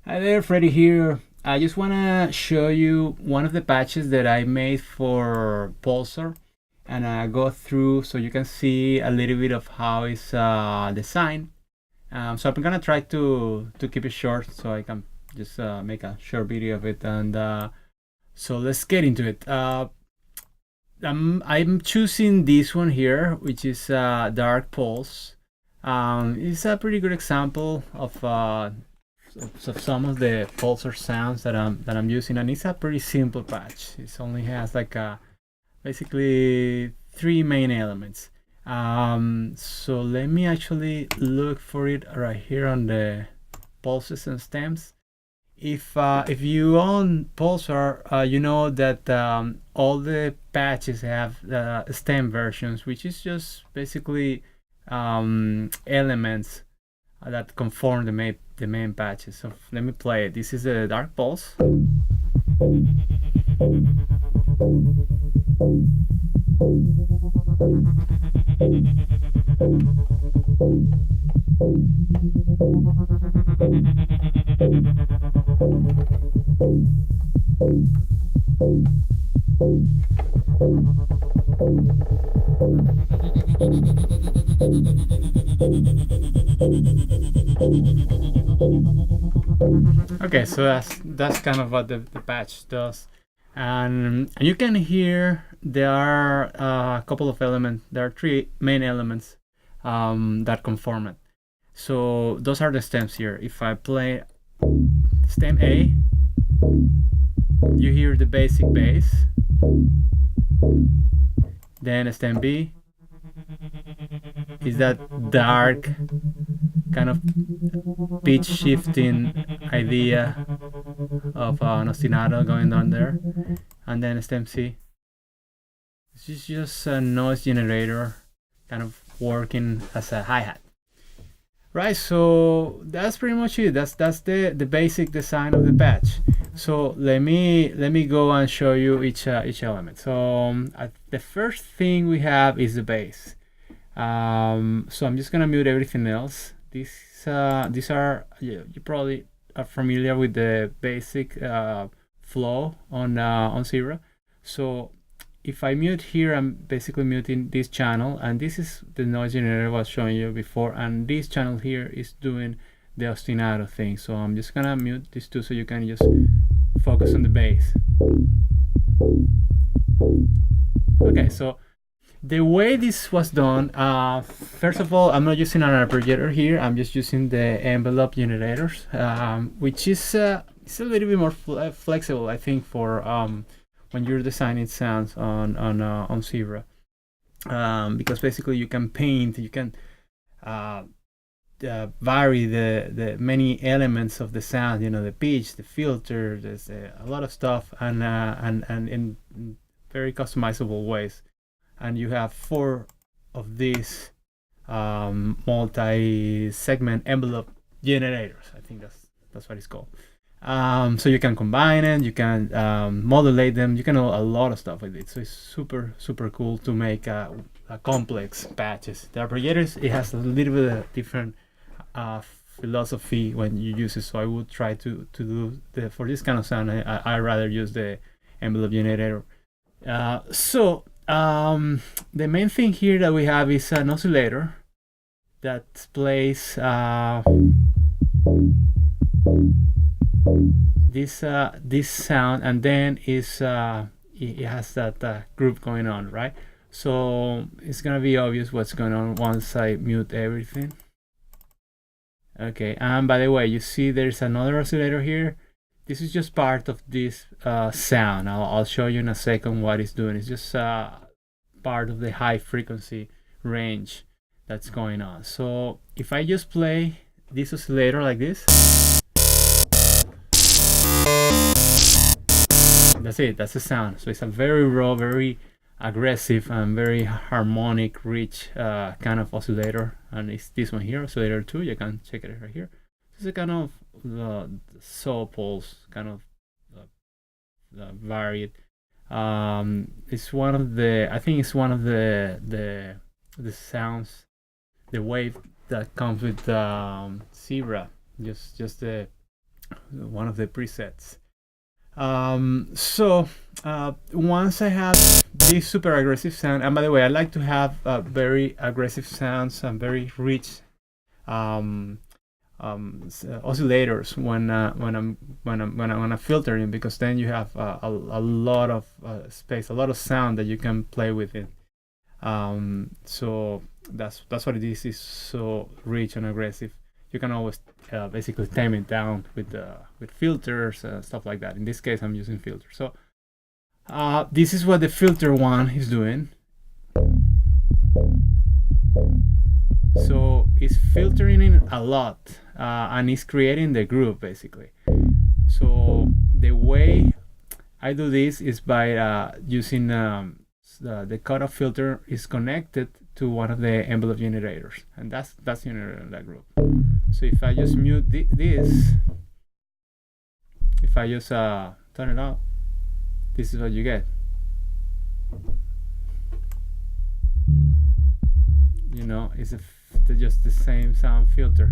Hi there, Freddy here. I just want to show you one of the patches that I made for Pulsor and go through so you can see a little bit of how it's designed. So I'm gonna try to keep it short so I can just make a short video of it. And so let's get into it. I'm choosing this one here, which is Dark Pulse. It's a pretty good example of some of the pulsar sounds that I'm using, and it's a pretty simple patch. It only has like basically three main elements. So let me actually look for it right here on the pulses and stems. If you own Pulsar, you know that all the patches have stem versions, which is just basically elements that conform the main patches. So let me play it. This is the Dark Pulse. Okay, so that's kind of what the patch does, and you can hear there are a couple of elements. There are three main elements that conform it. So those are the stems here. If I play stem A, you hear the basic bass. Then stem B is that dark kind of pitch shifting idea of an ostinato going on there. And then stem C, this is just a noise generator kind of working as a hi-hat. Right, so that's pretty much it. That's the basic design of the patch. So let me go and show you each element. So the first thing we have is the bass. So I'm just gonna mute everything else. These are you probably are familiar with the basic flow on Zebra. So if I mute here, I'm basically muting this channel, and this is the noise generator I was showing you before, and this channel here is doing the ostinato thing. So I'm just gonna mute these two so you can just focus on the bass. Okay, so the way this was done, first of all, I'm not using an arpeggiator here. I'm just using the envelope generators, which is it's a little bit more flexible, I think, for when you're designing sounds on Zebra, because basically you can paint, you can vary the many elements of the sound. You know, the pitch, the filter. There's a lot of stuff, and in very customizable ways. And you have four of these multi-segment envelope generators. I think that's what it's called. So you can combine it, you can modulate them, you can do a lot of stuff with it. So it's super cool to make a complex patches. The arpeggiators, it has a little bit of different philosophy when you use it. So I would try to do for this kind of sound. I rather use the envelope generator. The main thing here that we have is an oscillator that plays this sound, and then it has that group going on, right? So it's gonna be obvious what's going on once I mute everything. Okay, and by the way, you see there's another oscillator here. This is just part of this sound. I'll show you in a second what it's doing. It's just part of the high frequency range that's going on. So if I just play this oscillator like this, that's it. That's the sound. So it's a very raw, very aggressive, and very harmonic, rich kind of oscillator. And it's this one here, oscillator 2. You can check it right here. It's a kind of soul pulse, kind of varied. It's one of the, I think it's one of the sounds, the wave that comes with Zebra. Just the one of the presets. So once I have this super aggressive sound, and by the way, I like to have very aggressive sounds and very rich oscillators when I'm filtering, because then you have a lot of space, a lot of sound that you can play with it. So that's what it is. It's so rich and aggressive. You can always basically tame it down with filters, stuff like that. In this case, I'm using filters. So this is what the filter one is doing. So it's filtering in a lot, and it's creating the groove basically. So the way I do this is by using the cutoff filter is connected to one of the envelope generators, and that's generating that groove. So if I just mute this, if I just turn it off, this is what you get. You know, it's just the same sound filter.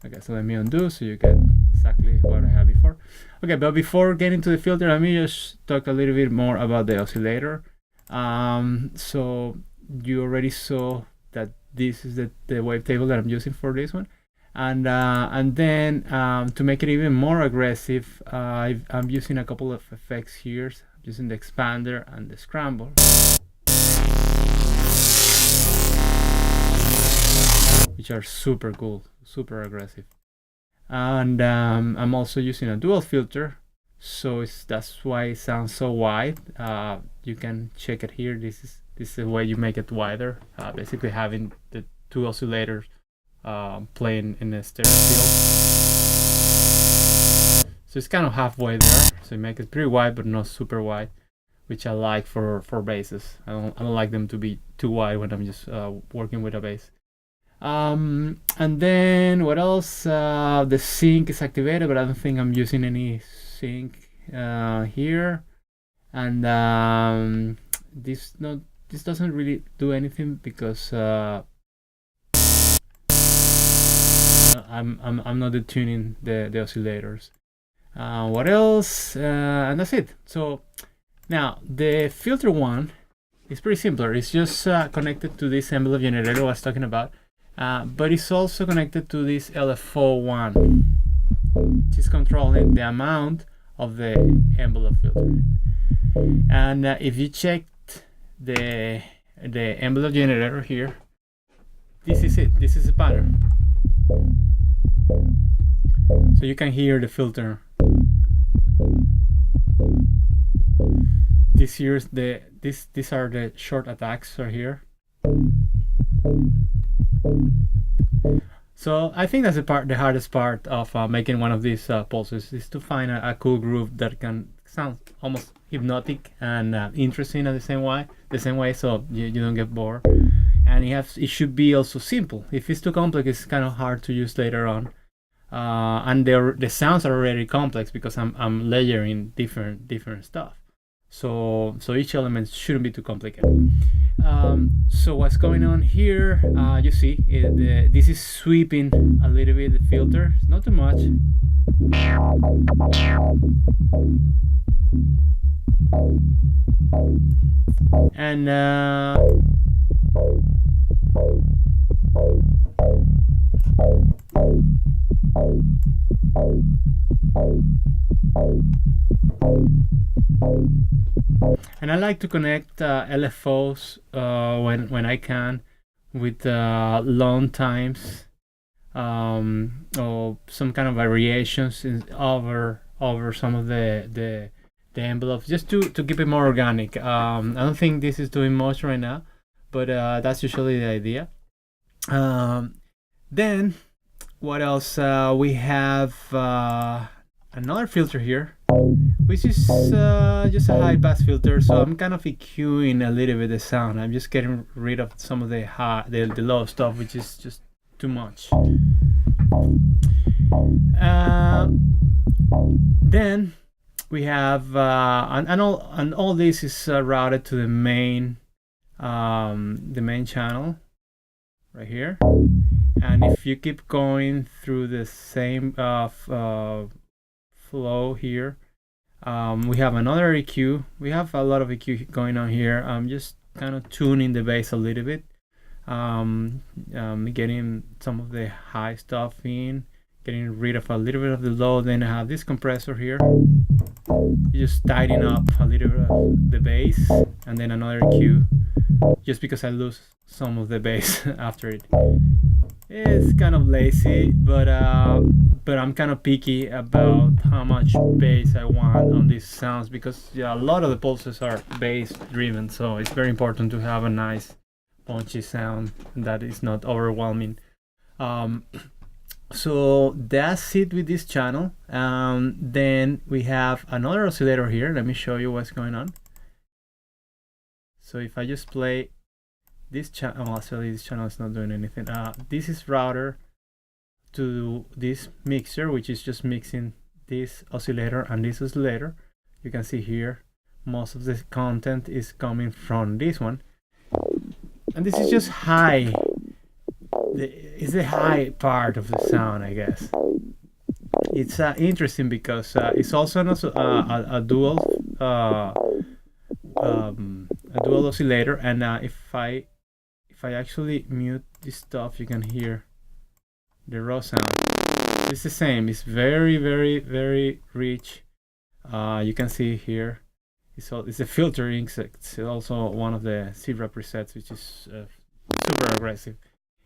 Okay, so let me undo so you get exactly what I had before. Okay, but before getting to the filter, let me just talk a little bit more about the oscillator. So you already saw that this is the wavetable that I'm using for this one. And then to make it even more aggressive, I'm using a couple of effects here. I'm using the expander and the scramble. Which are super cool, super aggressive. And I'm also using a dual filter, so that's why it sounds so wide. You can check it here. This is the way you make it wider, basically having the two oscillators playing in a stereo field. So it's kind of halfway there, so you make it pretty wide but not super wide, which I like for basses. I don't like them to be too wide when I'm just working with a bass. And then what else? The sync is activated, but I don't think I'm using any sync here. And this doesn't really do anything because I'm not detuning the oscillators. What else? And that's it. So now the filter one is pretty simpler. It's just connected to this envelope generator I was talking about. But it's also connected to this LFO1, which is controlling the amount of the envelope filter. And if you checked the envelope generator here, this is it. This is the pattern. So you can hear the filter. These are the short attacks right here. So I think that's the hardest part of making one of these pulses, is to find a cool groove that can sound almost hypnotic and interesting at the same way, so you don't get bored. And it should be also simple. If it's too complex, it's kind of hard to use later on. And the sounds are already complex because I'm layering different stuff. So each element shouldn't be too complicated. So what's going on here? You see, this is sweeping a little bit the filter. It's not too much. And I like to connect LFOs when I can with long times or some kind of variations over some of the envelopes, just to keep it more organic. I don't think this is doing much right now, but that's usually the idea. Then what else? We have another filter here, which is just a high pass filter. So I'm kind of EQing a little bit the sound. I'm just getting rid of some of the low stuff, which is just too much. Then we have and all this is routed to the main channel right here. And if you keep going through the same flow here, we have another EQ. We have a lot of EQ going on here. I'm just kind of tuning the bass a little bit, getting some of the high stuff in, getting rid of a little bit of the low. Then I have this compressor here. Just tidying up a little bit of the bass, and then another EQ, just because I lose some of the bass after it. It's kind of lazy, but I'm kind of picky about how much bass I want on these sounds, because a lot of the pulses are bass driven, so it's very important to have a nice punchy sound that is not overwhelming. So that's it with this channel. Then we have another oscillator here. Let me show you what's going on. So if I just play this channel, oh, actually this channel is not doing anything. This is router to this mixer, which is just mixing this oscillator and this oscillator. You can see here most of the content is coming from this one, and this is just high. It's the high part of the sound, I guess. It's interesting because it's also a dual oscillator, and if I actually mute this stuff, you can hear the raw sound. It's the same. It's very, very, very rich. You can see here. It's a filtering. It's also one of the zebra presets, which is super aggressive.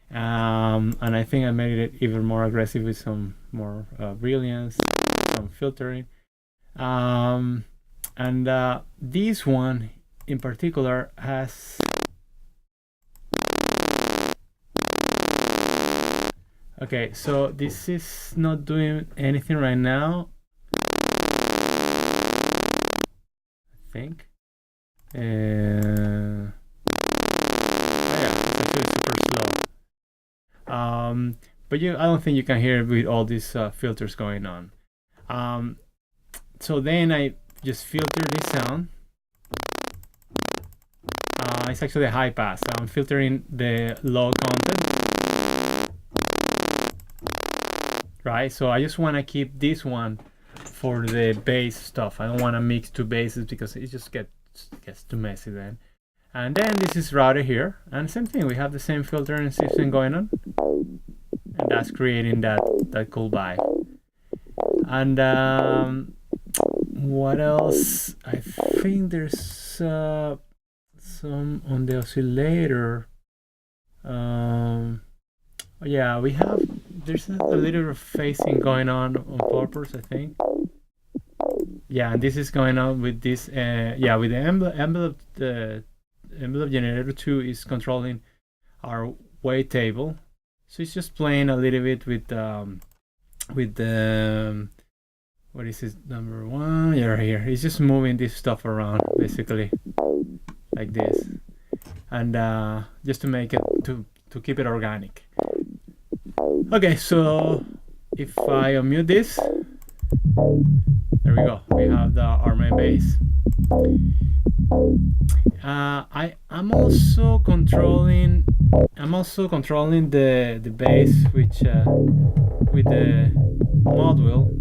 And I think I made it even more aggressive with some more brilliance, some filtering. And this one in particular has... Okay, so this is not doing anything right now, I think. Oh yeah, it's actually super slow. But I don't think you can hear it with all these filters going on. So then I just filter this sound. It's actually a high pass. I'm filtering the low content. Right, so I just want to keep this one for the bass stuff. I don't want to mix two basses because it just gets too messy then. And then this is routed here, and same thing. We have the same filtering system going on, and that's creating that cool vibe. And what else? I think there's some on the oscillator. Yeah, there's a little bit of phasing going on purpose, I think. Yeah, and this is going on with this. Yeah, with the envelope. The envelope generator 2 is controlling our weight table, so it's just playing a little bit with the what is it, number 1? Yeah, right here. It's just moving this stuff around basically like this, and just to make it to keep it organic. Okay, so if I unmute this, there we go. We have our main bass. I'm also controlling the bass, which with the mod wheel.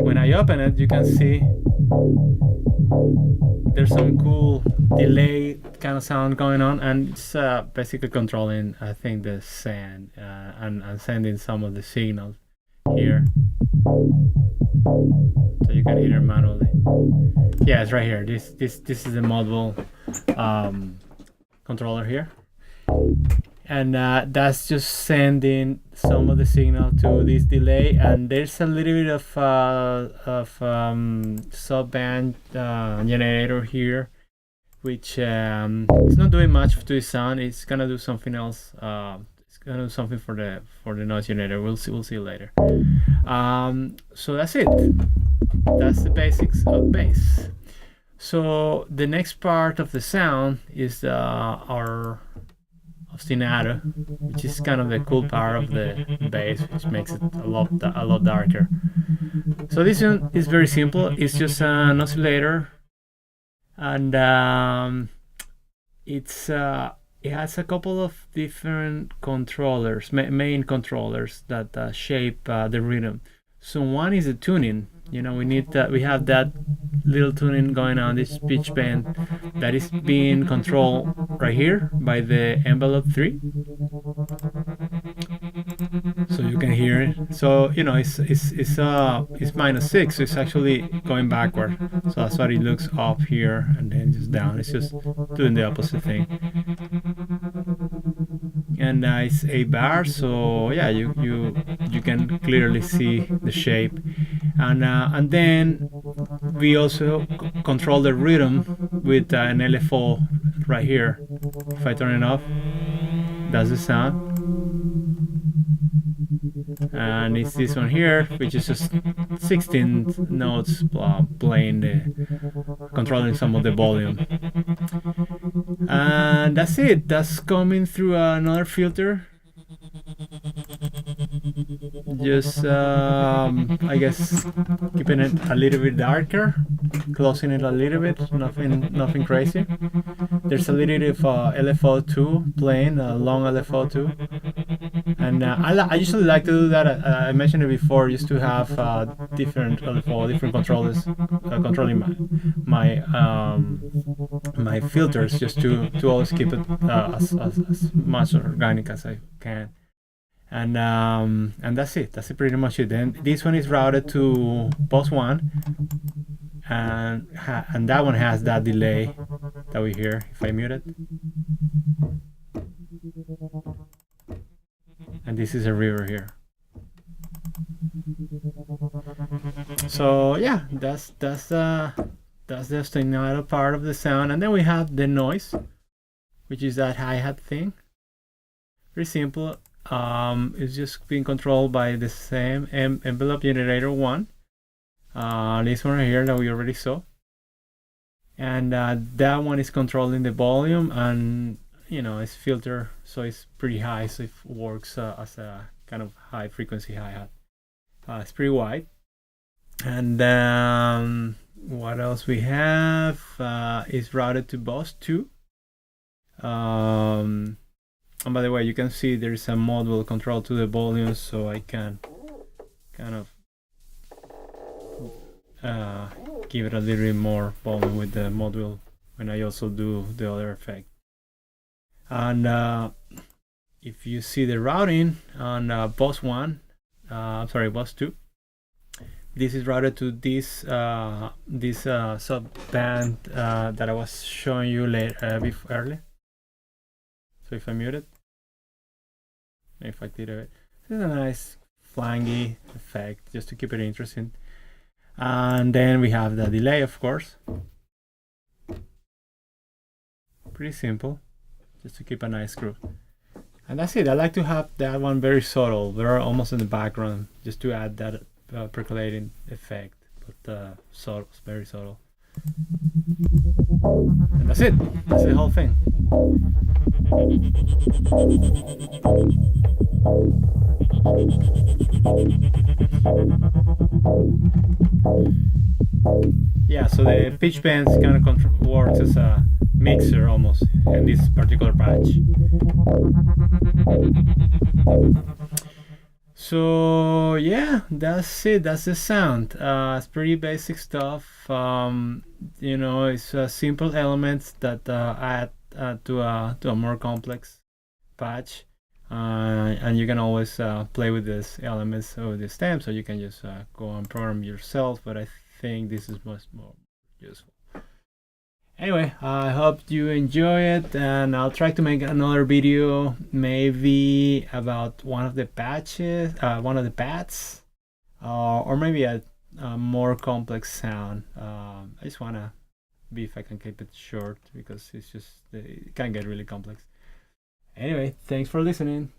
When I open it, you can see there's some cool delay kind of sound going on, and it's basically controlling, I think, the send and sending some of the signals here, so you can hear it manually. Yeah, it's right here. This is the module controller here, and that's just sending some of the signal to this delay, and there's a little bit of subband generator here, which it's not doing much to the sound. It's gonna do something else. It's gonna do something for the noise generator. We'll see later. So that's it. That's the basics of bass. So the next part of the sound is our ostinato, which is kind of the cool part of the bass, which makes it a lot darker. So this one is very simple. It's just an oscillator, and it's it has a couple of different controllers, main controllers that shape the rhythm. So one is the tuning. We need that. We have that little tuning going on, this pitch bend that is being controlled right here by the envelope 3. So you can hear it. So it's -6. So it's actually going backward. So that's why it looks up here and then just down. It's just doing the opposite thing. And it's a bar, so yeah, you can clearly see the shape, and then we also control the rhythm with an LFO right here. If I turn it off, that's the sound. And it's this one here, which is just 16 notes playing controlling some of the volume. And that's it. That's coming through another filter. Just I guess keeping it a little bit darker, closing it a little bit, nothing crazy. There's a little bit of LFO2 playing, a long LFO2, and I usually like to do that. I mentioned it before, just to have different LFO, different controllers controlling my filters, just to always keep it as much organic as I can. And that's it. That's pretty much it. Then this one is routed to Pulse 1, and that one has that delay that we hear if I mute it. And this is a river here. So yeah, that's the ostinato part of the sound, and then we have the noise, which is that hi-hat thing. Very simple. It's just being controlled by the same envelope generator 1. This one right here that we already saw, and that one is controlling the volume, and it's filter, so it's pretty high, so it works as a kind of high frequency hi-hat. It's pretty wide. And what else we have is routed to bus 2. And by the way, you can see there is a module control to the volume, so I can kind of give it a little bit more volume with the module when I also do the other effect. And if you see the routing on bus 1, bus 2, this is routed to this sub band that I was showing you earlier. So if I mute it, if I did it, this is a nice flangy effect just to keep it interesting. And then we have the delay, of course. Pretty simple, just to keep a nice groove. And that's it. I like to have that one very subtle, very almost in the background, just to add that percolating effect, but subtle, very subtle. And that's it. That's the whole thing. Yeah, so the pitch bend kind of works as a mixer almost in this particular patch. So yeah, that's it. That's the sound. It's pretty basic stuff. It's simple elements that add to a more complex patch, and you can always play with these elements or the stems, so you can just go and program yourself. But I think this is much more useful. Anyway, I hope you enjoy it, and I'll try to make another video maybe about one of the patches, one of the pads, or maybe a more complex sound. I just want to be if I can keep it short, because it can get really complex. Anyway, thanks for listening.